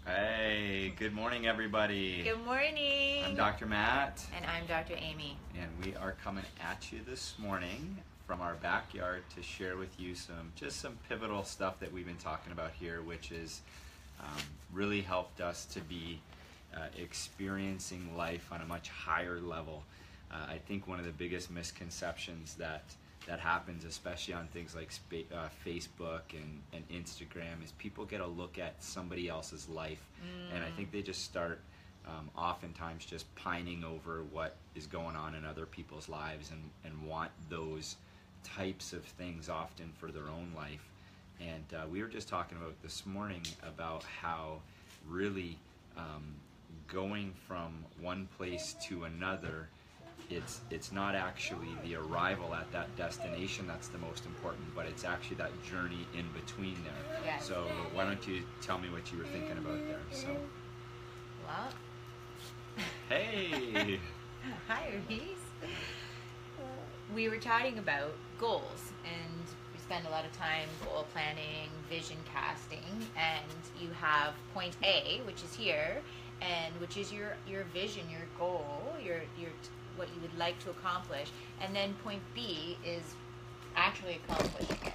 Hey, good morning, everybody. Good morning. I'm Dr. Matt, And I'm Dr. Amy. and we are coming at you this morning from our backyard to share with you some pivotal stuff that we've been talking about here, which is really helped us to be experiencing life on a much higher level. I think one of the biggest misconceptions that happens, especially on things like Facebook and Instagram, is people get a look at somebody else's life, and I think they just start oftentimes just pining over what is going on in other people's lives and want those types of things often for their own life. And we were just talking about this morning about how really going from one place to another, it's not actually the arrival at that destination that's the most important, but it's actually that journey in between there. Yes. So why don't you tell me what you were thinking about there? So, Well, hey, hi, Reese. We were chatting about goals, and we spend a lot of time goal planning, vision casting, and you have point A, which is here, and which is your vision, your goal, your what you would like to accomplish, and then point B is actually accomplishing it.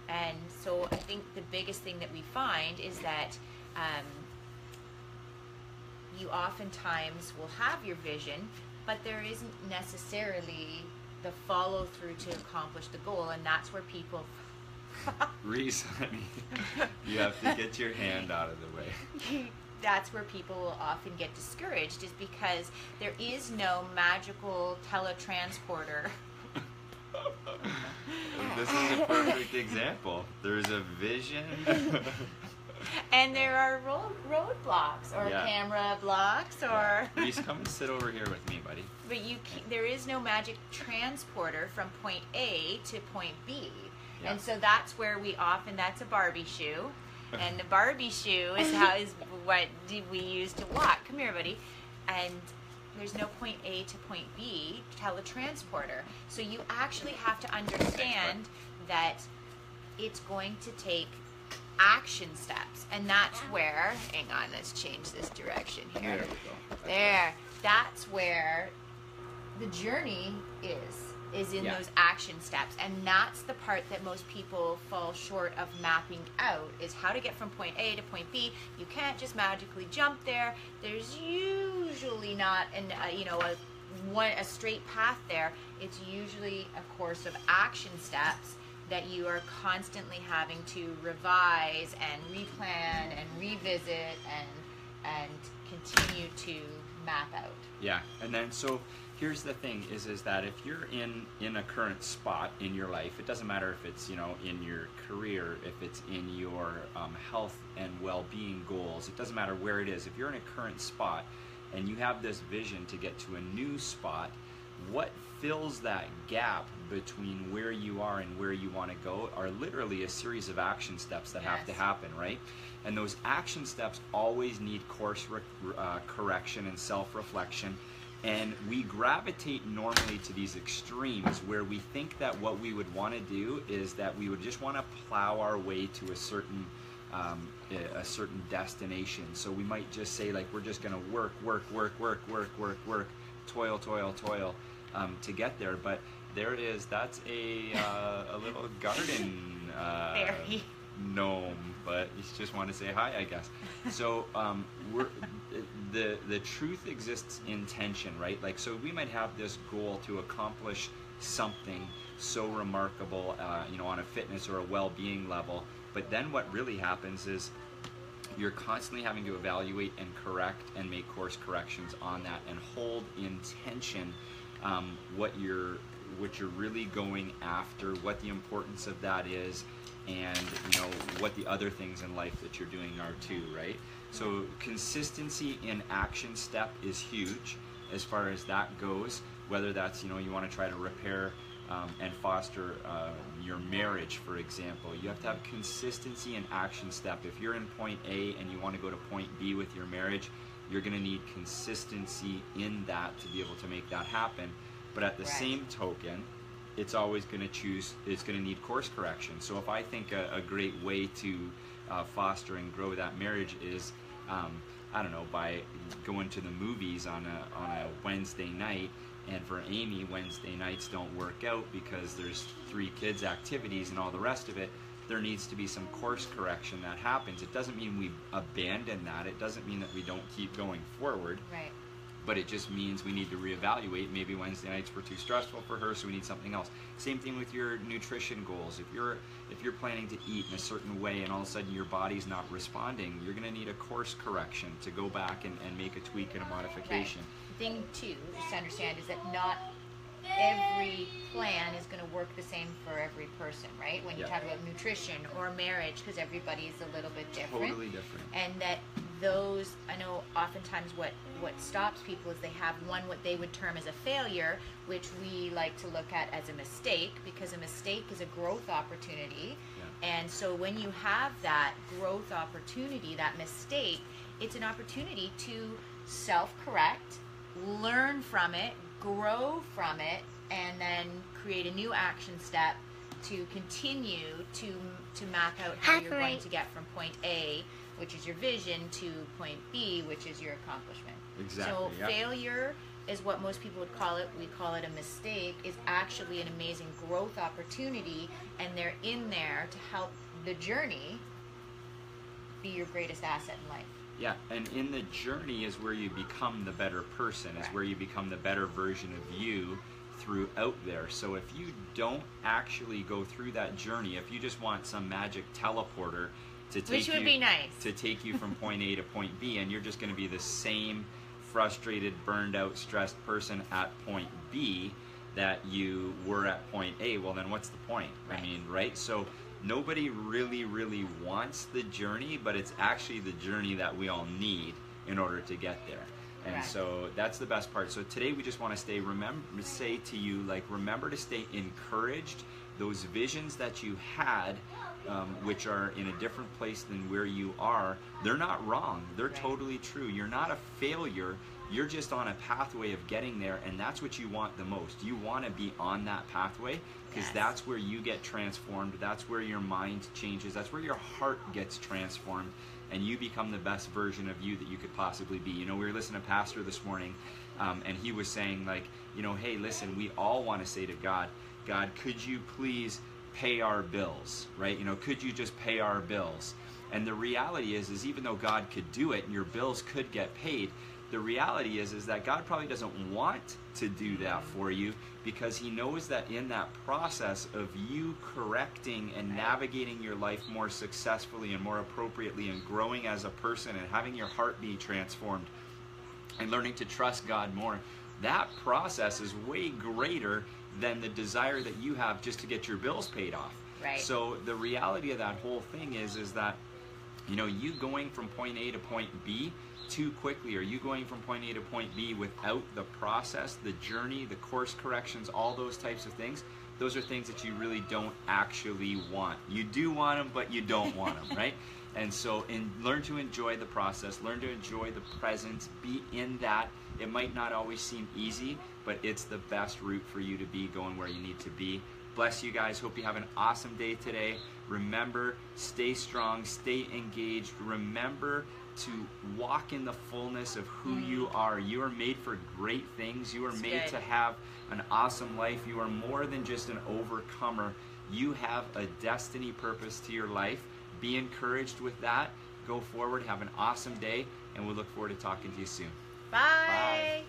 And so I think the biggest thing that we find is that you oftentimes will have your vision, but there isn't necessarily the follow through to accomplish the goal, and that's where people Reese, honey, you have to get your hand out of the way. that's where people will often get discouraged, is because there is no magical teletransporter. This is a perfect example. There's a vision. And there are roadblocks or Yeah. camera blocks or Yeah. Reese, come and sit over here with me, buddy. but there is no magic transporter from point A to point B. Yeah. And so that's where that's a Barbie shoe. And the Barbie shoe is what we use to walk. Come here, buddy. And there's no point A to point B teletransporter. So you actually have to understand that it's going to take action steps. And that's where, hang on, let's change this direction here. There we go. There. That's where the journey is in Yeah. those action steps. And that's the part that most people fall short of mapping out, is how to get from point A to point B. You can't just magically jump there. There's usually not a straight path there. It's usually a course of action steps that you are constantly having to revise and replan and revisit and continue to map out. Yeah, and then so here's the thing is that if you're in a current spot in your life, it doesn't matter if it's in your career, if it's in your health and well-being goals, it doesn't matter where it is. If you're in a current spot and you have this vision to get to a new spot, what fills that gap between where you are and where you want to go are literally a series of action steps that have to happen, right? And those action steps always need course correction and self-reflection. And we gravitate normally to these extremes where we think that what we would want to do is that we would just want to plow our way to a certain destination. So we might just say, like, we're just going to work, toil to get there. But there it is. That's a little garden Fairy. gnome, but you just want to say hi, I guess. So the truth exists in tension, right? Like, so we might have this goal to accomplish something so remarkable, on a fitness or a well-being level. But then what really happens is you're constantly having to evaluate and correct and make course corrections on that and hold in tension what you're really going after, what the importance of that is, and what the other things in life that you're doing are too, right? So consistency in action step is huge as far as that goes, whether that's you want to try to repair and foster your marriage, for example. You have to have consistency in action step. If you're in point A and you want to go to point B with your marriage, you're going to need consistency in that to be able to make that happen. But at the same token, it's always going to need course correction. So if I think a great way to foster and grow that marriage is I don't know, by going to the movies on a Wednesday night, and for Amy, Wednesday nights don't work out because there's 3 kids' activities and all the rest of it. There needs to be some course correction that happens. It doesn't mean we abandon that. It doesn't mean that we don't keep going forward. Right. But it just means we need to reevaluate. Maybe Wednesday nights were too stressful for her, so we need something else. Same thing with your nutrition goals. If you're planning to eat in a certain way and all of a sudden your body's not responding, you're going to need a course correction to go back and make a tweak and a modification. Right. The thing too, just to understand, is that not every plan is going to work the same for every person, right? When you talk about nutrition or marriage, because everybody's a little bit different. Totally different. And that those, I know oftentimes what stops people is they have what they would term as a failure, which we like to look at as a mistake, because a mistake is a growth opportunity. And so when you have that growth opportunity, that mistake, it's an opportunity to self-correct, learn from it, grow from it, and then create a new action step to continue to map out how you're going to get from point A, which is your vision, to point B, which is your accomplishment. Exactly. So failure is what most people would call it. We call it a mistake. Is actually an amazing growth opportunity, and they're in there to help the journey be your greatest asset in life. Yeah, and in the journey is where you become the better person, is where you become the better version of you throughout there. So if you don't actually go through that journey, if you just want some magic teleporter to take Which would be nice. to take you from point A to point B, and you're just going to be the same frustrated, burned out, stressed person at point B that you were at point A, well then what's the point? Right. I mean, right? So nobody really wants the journey, but it's actually the journey that we all need in order to get there. And so that's the best part. So today we just want to say to you, like, remember to stay encouraged. Those visions that you had, which are in a different place than where you are, they're not wrong. They're totally true. You're not a failure. You're just on a pathway of getting there, and that's what you want the most. You want to be on that pathway, because that's where you get transformed. That's where your mind changes. That's where your heart gets transformed, and you become the best version of you that you could possibly be. You know, we were listening to Pastor this morning, and he was saying, like, you know, hey, listen, we all want to say to God, God, could you please pay our bills, right? You know, could you just pay our bills? And the reality is even though God could do it and your bills could get paid, the reality is that God probably doesn't want to do that for you, because he knows that in that process of you correcting and navigating your life more successfully and more appropriately and growing as a person and having your heart be transformed and learning to trust God more, that process is way greater than the desire that you have just to get your bills paid off. Right. So the reality of that whole thing is that, you know, you going from point A to point B too quickly, or you going from point A to point B without the process, the journey, the course corrections, all those types of things, those are things that you really don't actually want. You do want them, but you don't want them, right? And so learn to enjoy the process, learn to enjoy the present, be in that. It might not always seem easy, but it's the best route for you to be going where you need to be. Bless you guys. Hope you have an awesome day today. Remember, stay strong, stay engaged. Remember to walk in the fullness of who you are. You are made for great things. You are made to have an awesome life. You are more than just an overcomer. You have a destiny purpose to your life. Be encouraged with that. Go forward. Have an awesome day, and we'll look forward to talking to you soon. Bye.